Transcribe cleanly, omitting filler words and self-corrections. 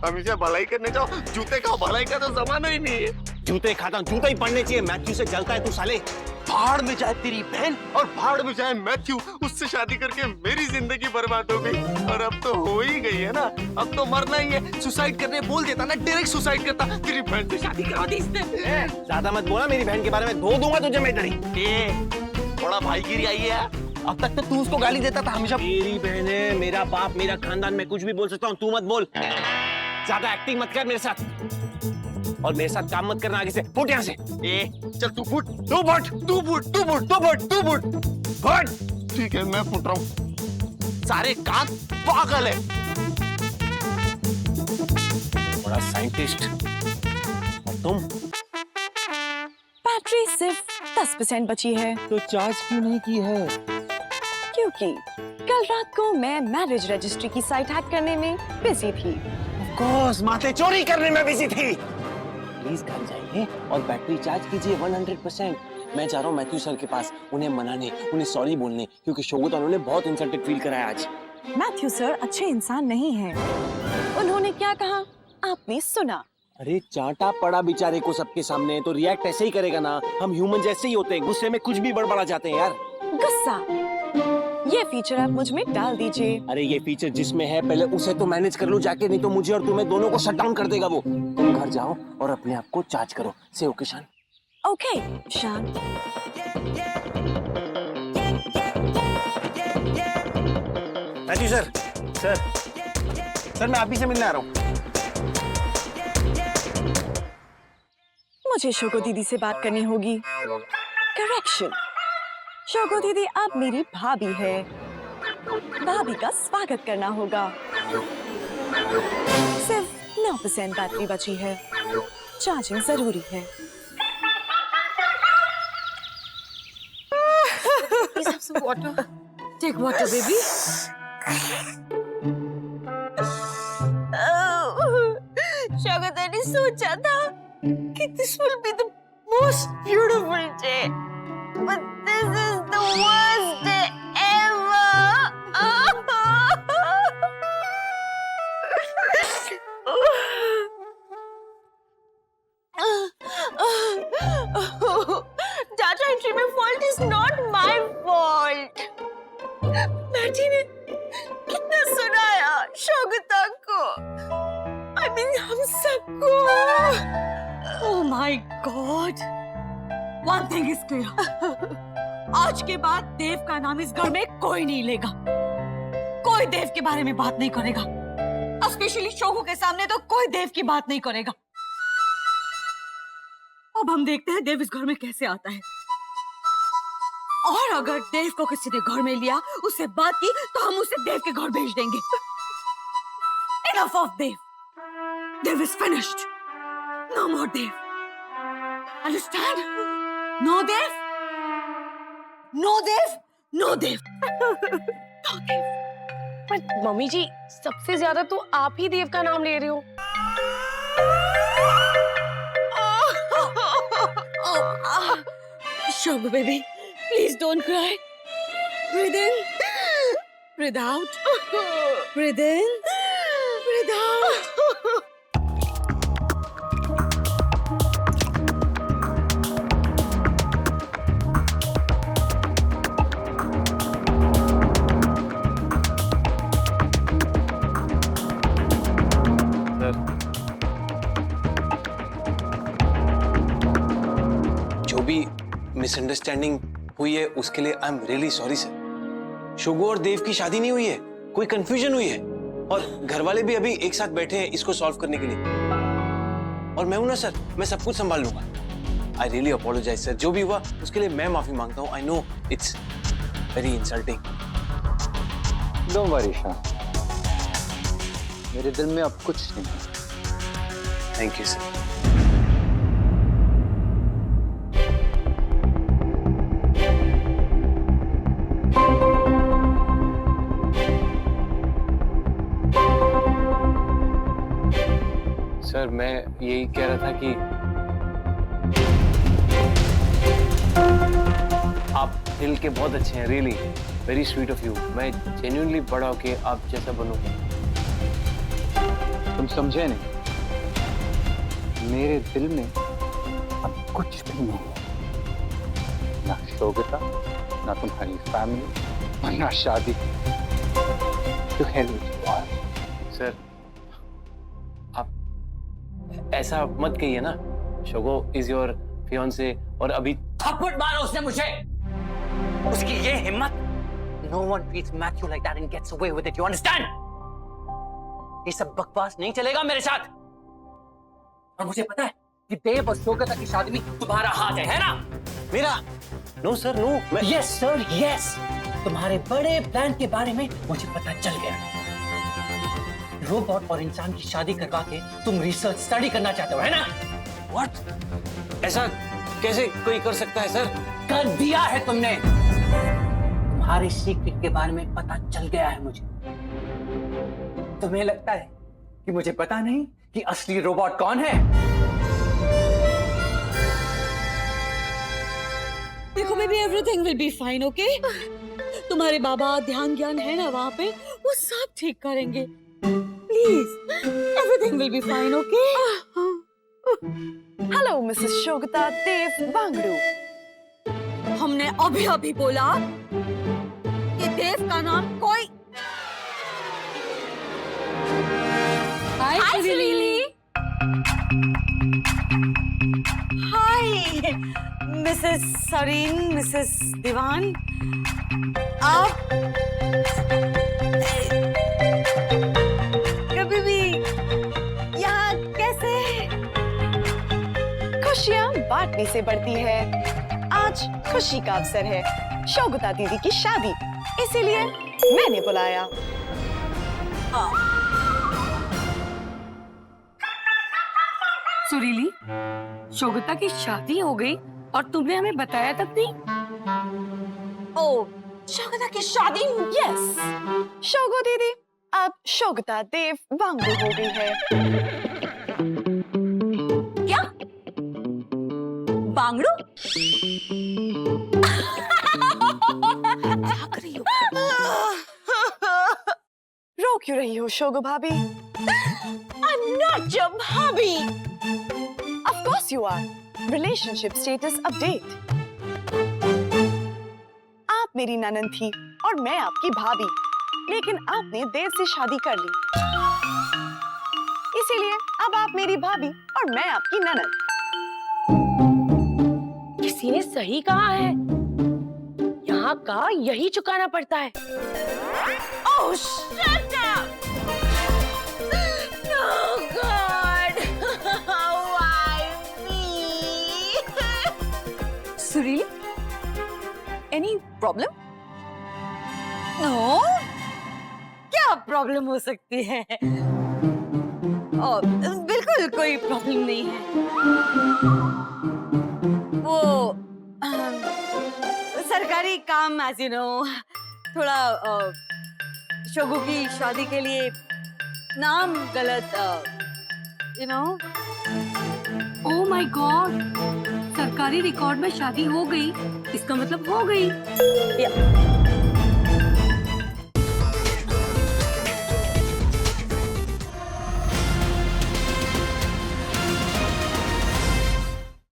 हमेशा भलाई करने जाओ, जूते खाओ, भलाई का तो जमाना ही नहीं है। जूते खाता हूँ, जूते ही पड़ने चाहिए। मैथ्यू से जलता है तू साले। भाड़ में जाए तेरी बहन और भाड़ में जाए मैथ्यू, उससे शादी करके मेरी जिंदगी बर्बाद हो गई। और अब तो हो ही गई है ना, अब तो मरना ही है। सुसाइड करने बोल देता ना, डायरेक्ट सुसाइड करता। तेरी बहन से शादी करा दी इसने। ज्यादा मत बोला मेरी बहन के बारे में, धो दूंगा तुझे मैं इधर ही। थोड़ा भाईगिरी आई है। अब तक तो तू उसको गाली देता था हमेशा। मेरी बहन है, मेरा बाप, मेरा खानदान, मैं कुछ भी बोल सकता हूँ, तू मत बोल। ज्यादा एक्टिंग मत कर मेरे साथ, और मेरे साथ काम मत करना आगे से। फुट यहाँ से। चल तू फुट, तू फुट, तू फुट, तू फुट, तू फुट, तू फुट, फुट। ठीक है, मैं फुट रहा हूँ। सारे कान पागल है। बड़ा साइंटिस्ट। और तुम? बैटरी सिर्फ 10% बची है। तो चार्ज क्यों नहीं की है? क्योंकि कल रात को मैं मैरिज रजिस्ट्री की साइट हैक करने में बिजी थी। ऑफ कोर्स, माते चोरी करने में बिजी थी। प्लीज घर जाइए और बैटरी चार्ज कीजिए 100%। मैं जा रहा हूँ मैथ्यू सर के पास, उन्हें मनाने, उन्हें सॉरी बोलने, क्योंकि शोगुत उन्होंने बहुत इंसल्टेड फील कराया आज। मैथ्यू सर अच्छे इंसान नहीं हैं। उन्होंने क्या कहा आपने सुना? अरे चाटा पड़ा बेचारे को सबके सामने, तो रिएक्ट ऐसे ही करेगा ना। हम ह्यूमन जैसे ही होते हैं, गुस्से में कुछ भी बड़बड़ा जाते हैं यार। गुस्सा, ये फीचर आप मुझ में डाल दीजिए। अरे ये फीचर जिसमें है, पहले उसे तो मैनेज कर लो जाके, नहीं तो मुझे और तुम्हें दोनों को शट डाउन कर देगा वो। तुम घर जाओ और अपने आप को चार्ज करो। से ओके शान? ओके शान। मैथ्यू सर, सर मैं आप ही से मिलने आ रहा हूँ। मुझे शोको दीदी से बात करनी होगी। करेक्शन, शोको दीदी अब मेरी भाभी है। भाभी का स्वागत करना होगा। सिर्फ 9% बैटरी बची है, चार्जिंग जरूरी है। Water. Take water, baby. शोको ने सोचा था कि this will be the most beautiful day, but this is the worst day ever. Data entry में fault is not my fault. Matthew ने कितना सुनाया शोगता को, I mean हम सबको। Oh my God. One thing is clear. आज के बाद देव का नाम इस घर में कोई नहीं लेगा। कोई देव के बारे में बात नहीं करेगा। स्पेशली शोगू के सामने तो कोई देव की बात नहीं करेगा। अब हम देखते हैं देव इस घर में कैसे आता है। और अगर देव को किसी ने घर में लिया, उससे बात की, तो हम उसे देव के घर भेज देंगे। Enough of Dev. Dev is finished. No more Dev. Understand? No Dev. No Dev. No Dev. No Dev. पर मम्मी जी, सबसे ज्यादा तो आप ही देव का नाम ले रहे हो। Shogo baby, please don't cry. Breathe in. Breathe out. Breathe in. Breathe out. जो भी मिसअंडरस्टैंडिंग हुई है उसके लिए I am really sorry sir. शोगो और देव की शादी नहीं हुई है, कोई कंफ्यूजन हुई है, और घर वाले भी अभी एक साथ बैठे हैं इसको सॉल्व करने के लिए। और मैं हूं ना सर, मैं सब कुछ संभाल लूंगा। आई रियली अपोलोजाइज सर, जो भी हुआ उसके लिए मैं माफी मांगता हूँ। I know it's very insulting. Don't worry शान, मेरे दिल में अब कुछ नहीं है। Thank you sir. सर मैं यही कह रहा था कि आप दिल के बहुत अच्छे हैं, really very sweet of you. मैं जेन्युइनली बड़ा होके आप जैसा बनूं। तो तुम समझे नहीं, मेरे दिल में अब कुछ भी नहीं है, ना शोगता, ना तुम्हारी फैमिली, और ना शादी। तो सर आप ऐसा मत कहिए ना। शोगो इज योर फियांसे और अभी थप्पड़ मारा उसने मुझे। उसकी ये हिम्मत। No one treats Matthew like that and gets away with it. You understand? ये सब बकवास नहीं चलेगा मेरे साथ। और मुझे पता है कि देव और शोगता की शादी में तुम्हारा हाथ है ना? मेरा no sir no. Yes sir, yes. तुम्हारे बड़े प्लान के बारे में मुझे पता चल गया। रोबोट और इंसान की शादी करवा के तुम रिसर्च स्टडी करना चाहते हो, है ना? व्हाट? ऐसा कैसे कोई कर सकता है सर? कर दिया है तुमने। तुम्हारे सीक्रेट के बारे में पता चल गया है मुझे। तुम्हें लगता है कि मुझे पता नहीं कि असली रोबोट कौन है? देखो baby, everything will be fine, okay? तुम्हारे बाबा ध्यान ज्ञान है ना वहाँ पे, वो सब ठीक करेंगे। Please, everything will be fine, okay? Hello Mrs शोगता देव बांगड़ू। हमने अभी अभी बोला कि देव का नाम कोई। हाय सुरीली। हाय मिसेस सरीन, मिसेस दीवान। आप कभी भी यहाँ कैसे? खुशियाँ बांटने से बढ़ती है। आज खुशी का अवसर है, शोगता दीदी की शादी, इसीलिए मैंने बुलाया। सुरीली, शोगता की शादी हो गई और तुमने हमें बताया तक नहीं। ओ, शोगता की शादी? यस, शोगो दीदी अब शोगता देव बांगड़ू हो गई है। क्या? बांगड़ू? रो क्यों रही हो शोगो भाभी? I'm not your भाभी। Of course you are. Relationship status update. आप मेरी ननद थी और मैं आपकी भाभी, लेकिन आपने देव से शादी कर ली, इसीलिए अब आप मेरी भाभी और मैं आपकी ननद। किसी ने सही कहा है, यहाँ का यही चुकाना पड़ता है। Oh, shut up! Oh God! Why me? सुरीली, any problem? नो, क्या प्रॉब्लम हो सकती है? बिल्कुल कोई प्रॉब्लम नहीं है। वो सरकारी काम, एज यू नो, थोड़ा शोगो की शादी के लिए नाम गलत, you know. Oh my God, सरकारी रिकॉर्ड में शादी हो गई, इसका मतलब हो गई।